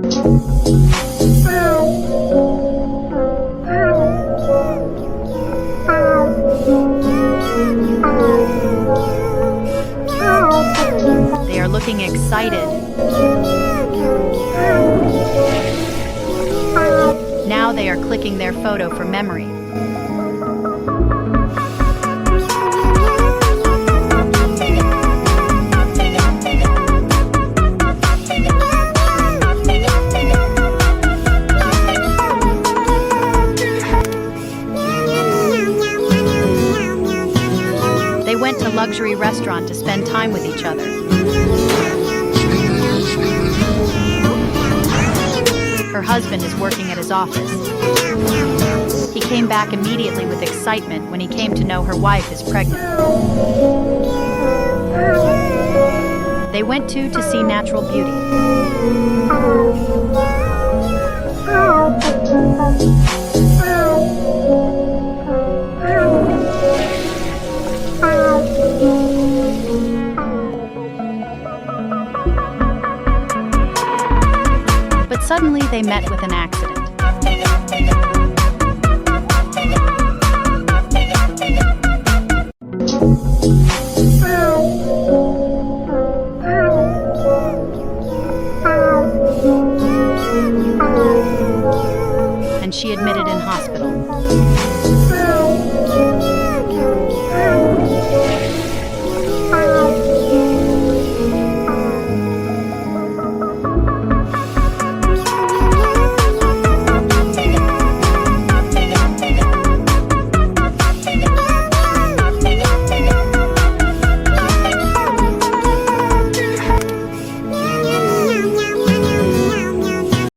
They are looking excited. Now they are clicking their photo for memory. They went to a luxury restaurant to spend time with each other. Her husband is working at his office. He came back immediately with excitement when he came to know her wife is pregnant. They went to see natural beauty. But suddenly they met with an accident. And she admitted in hospital.